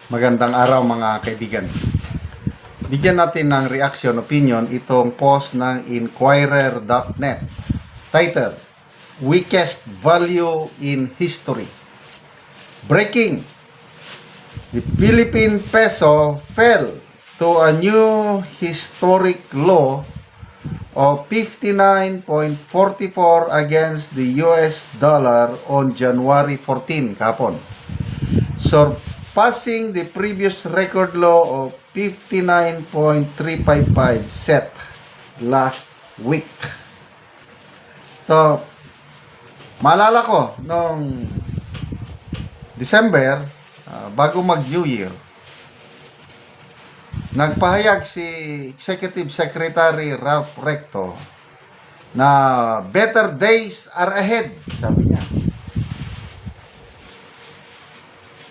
Magandang araw mga kaibigan. Bigyan natin ng reaction, opinion itong post ng Inquirer.net titled, Weakest Value in History. Breaking! The Philippine peso fell to a new historic low of 59.44 against the US dollar on January 14 kahapon, surpassing the previous record low of 59.355 set last week. So, maalala ko noong December, bago mag-New Year, nagpahayag si Executive Secretary Ralph Recto na better days are ahead, sabi niya.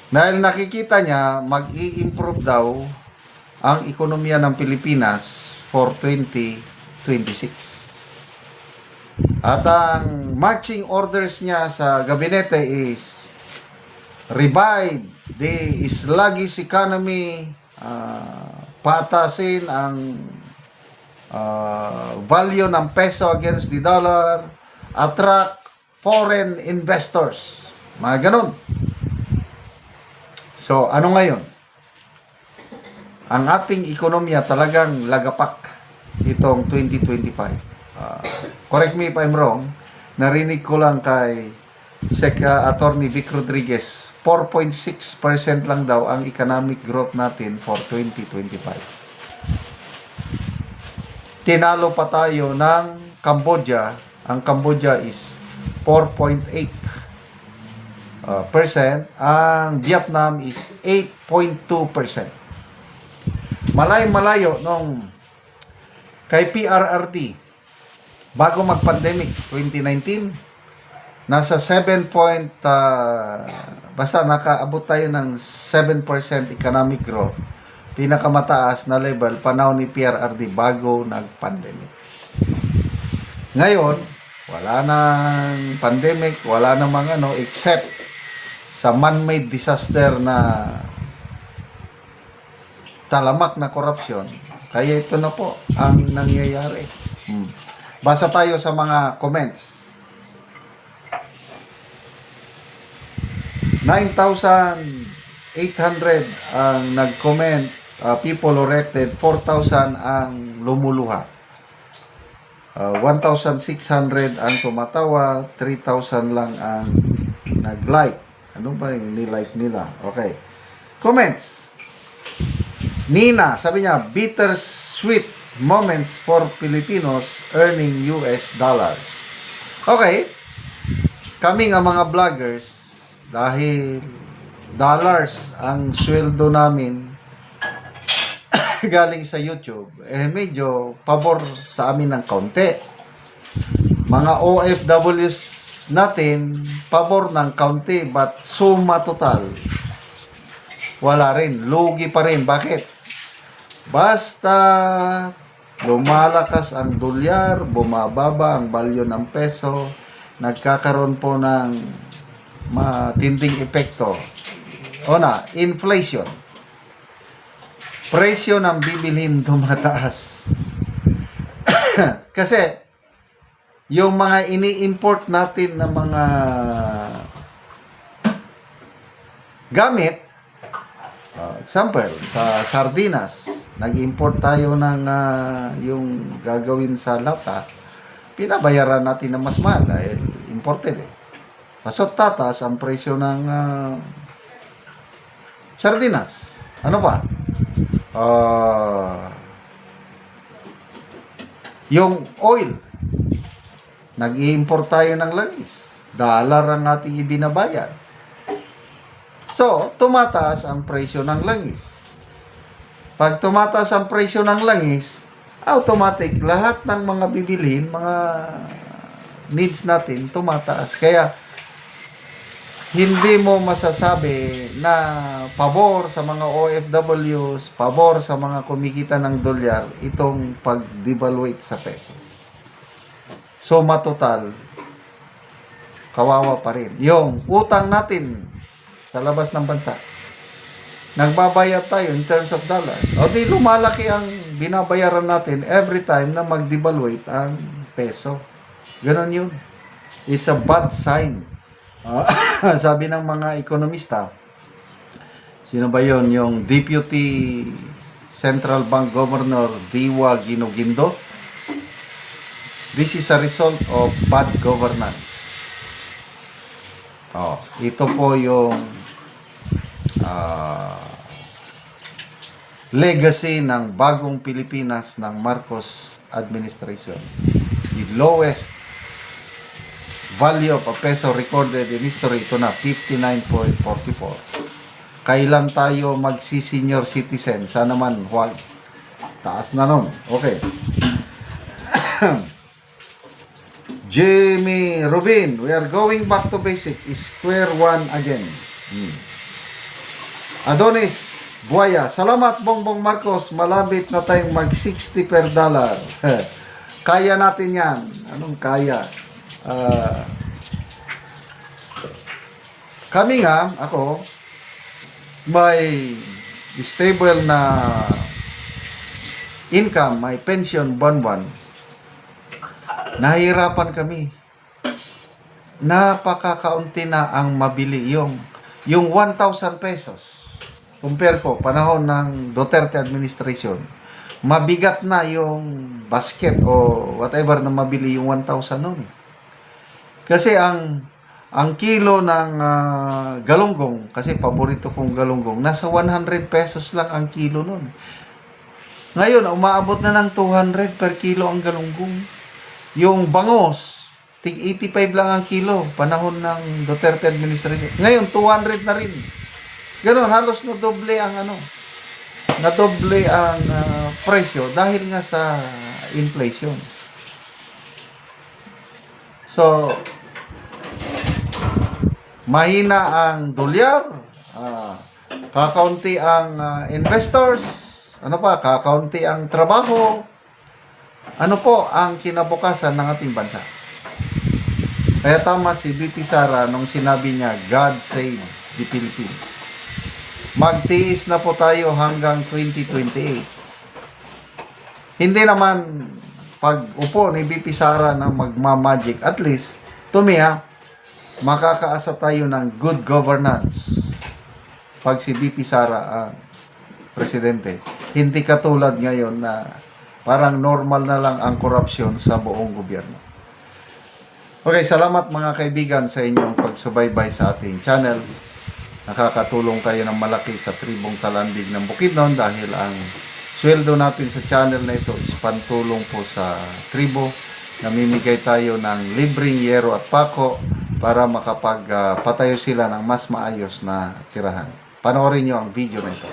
Dahil nakikita niya, mag-i-improve daw ang ekonomiya ng Pilipinas for 2026. At ang marching orders niya sa gabinete is revive the sluggish economy, patasin ang value ng peso against the dollar, attract foreign investors. Mga ganun. So, ano ngayon? Ang ating ekonomiya talagang lagapak itong 2025. Correct me if I'm wrong. Narinig ko lang kay Attorney Vic Rodriguez, 4.6% lang daw ang economic growth natin for 2025. Tinalo pa tayo ng Cambodia. Ang Cambodia is 4.8%. Ang Vietnam is 8.2%. Malayo nung kay PRRD bago mag-pandemic 2019, nasa 7 basta nakaabot tayo ng 7% economic growth. Pinakamataas na level panahon ni PRRD bago nag-pandemic. Ngayon, wala nang pandemic, wala nang mga except sa man-made disaster na talamak na korupsyon. Kaya ito na po ang nangyayari. Basa tayo sa mga comments. 9,800 ang nag-comment, people who elected, 4,000 ang lumuluha. 1,600 ang tumatawa, 3,000 lang ang nag-like. Ano ba yung nilike nila? Okay. Comments. Nina, sabi niya, bittersweet moments for Filipinos earning US dollars. Okay. Kami nga mga vloggers, dahil dollars ang sweldo namin galing sa YouTube, medyo pabor sa amin ng kaunti. Mga OFWs natin, pabor ng kaunti, but suma total, wala rin. Lugi pa rin. Bakit? Basta lumalakas ang dolyar, bumababa ang value ng peso, nagkakaroon po ng matinding epekto. Inflation. Presyo ng bibilhin tumataas. Kasi yung mga ini-import natin na mga gamit, example, sa sardinas, nag-import tayo ng yung gagawin sa lata, pinabayaran natin na mas mahal dahil imported eh. So, tatas ang presyo ng sardinas. Ano pa? Yung oil, nag-i-import tayo ng langis. Dollar ang ating ibinabayad. So, tumataas ang presyo ng langis. Pag tumataas ang presyo ng langis, automatic, lahat ng mga bibilhin, mga needs natin, tumataas. Kaya, hindi mo masasabi na pabor sa mga OFWs, pabor sa mga kumikita ng dolyar, itong pag-devaluate sa peso. So, matotal, kawawa pa rin. Yung utang natin sa labas ng bansa, nagbabayad tayo in terms of dollars. O di lumalaki ang binabayaran natin every time na mag-devaluate ang peso. Ganon yun. It's a bad sign. Sabi ng mga ekonomista, sino ba yun? Yung Deputy Central Bank Governor Diwa Ginogindo. This is a result of bad governance. Ito po yung legacy ng bagong Pilipinas ng Marcos administration. The lowest value of a peso recorded in history, ito na, 59.44. Kailan tayo magsi-senior citizen? Sana man, huwag. Taas na nun. Okay. Jimmy Rubin, we are going back to basics. Square one again. Adonis Buaya, salamat Bongbong Marcos. Malapit na tayong mag 60 per dollar. Kaya natin yan. Anong kaya? Kami nga, ako, may stable na income, may pension buwan-buwan. Nahihirapan kami. Napakakaunti na ang mabili yung 1,000 pesos. Compare ko, panahon ng Duterte administration, mabigat na yung basket o whatever na mabili yung 1,000 noon. Kasi ang kilo ng galunggong, kasi paborito kong galunggong, nasa 100 pesos lang ang kilo noon. Ngayon, umaabot na ng 200 per kilo ang galunggong. Yung bangos, tig 85 lang ang kilo, panahon ng Duterte administration. Ngayon, 200 na rin. Ganon, halos nadoble ang nadoble ang presyo dahil nga sa inflation. So, mahina ang dolyar, kakaunti ang investors, kakaunti ang trabaho. Ano po ang kinabukasan ng ating bansa? Kaya tama si VP Sara nung sinabi niya, God save the Philippines. Magtiis na po tayo hanggang 2028. Hindi naman pag-upo ni VP Sara na magmamagic. At least, to me makakaasa tayo ng good governance pag si VP Sara ang presidente. Hindi katulad ngayon na parang normal na lang ang korupsyon sa buong gobyerno. Okay, salamat mga kaibigan sa inyong pagsubaybay sa ating channel. Nakakatulong kayo ng malaki sa tribong Talandig ng Bukidnon dahil ang sweldo natin sa channel na ito is pantulong po sa tribo. Namimigay tayo ng libreng yero at pako para makapagpatayo sila ng mas maayos na tirahan. Panoorin nyo ang video na ito.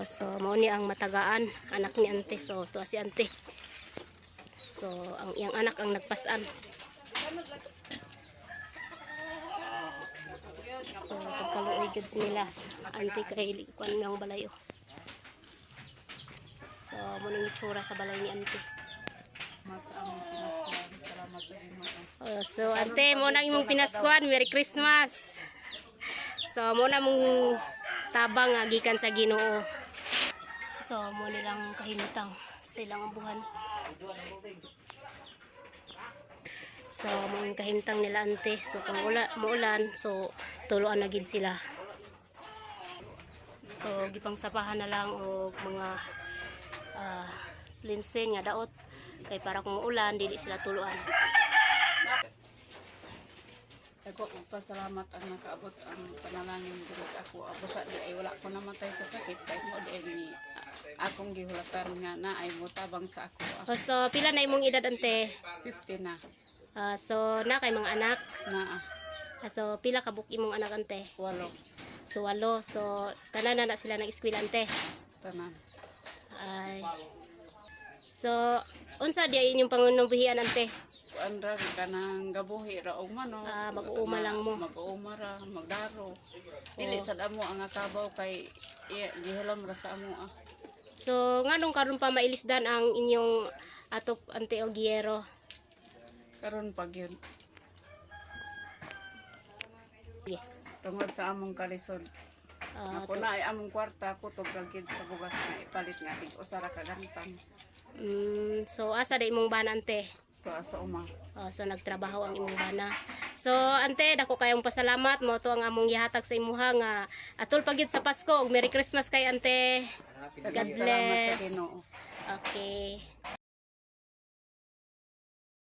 So, mao ni ang matagaan, anak ni ante. So, to si ante. So, ang iyang anak ang nagpasan. So, pagkaluoy gud nila ante kay kuan ng balayo. So, mo nang itsura sa balay ni ante. So, ante, mo nang imong pinaskuan. Merry Christmas. So, mo na mong tabang gikan sa Ginoo. So, mo nilang kahimutang sa ilang buhan. So, mga kahimtang nila ante. So, kung muulan, so, tuluan na gid sila. So, gipang sapahan na lang o mga linsen nga daot. Kay para kung uulan, dili sila tuluan. Ako pasalamat ang nakaabot ang panalangin diri sa ako. Busa di ay wala ko namatay sa sakit kay mo di ni akong gihulatan nga na ay motabang sa ako. So, pila na imong edad ante? 50 na. So, na kay mga anak. Na So, pila ka buk imong anak ante? 8 So, 8. So, tanan na sila ng eskwela ante. tanan. Ay. So, unsa di inyong pangunubuhian ante? Andra kanang gabuhi ra og mano. Mag-uuma lang mo. Mag-uuma ra, magdaro. Dili sad amo ang akabaw kay gihilam ra sa amo. So, nganong karon pa mailisdan ang inyong atop ante o giyero? Karon pag yun Yeah. tungod sa among kalisod. Ako na ay among kwarta ko to gagid sa bugas nga ipalit nga tig usa ra ka gantang. So asa da imong bana ante? To sa uma. So nagtrabaho ang imong bana. So ante dako kayong pasalamat mo to ang among gihatag sa imuha nga atol pagyud sa Pasko ug Merry Christmas kay ante. God Salamat sa bless. Ginoo. Okay.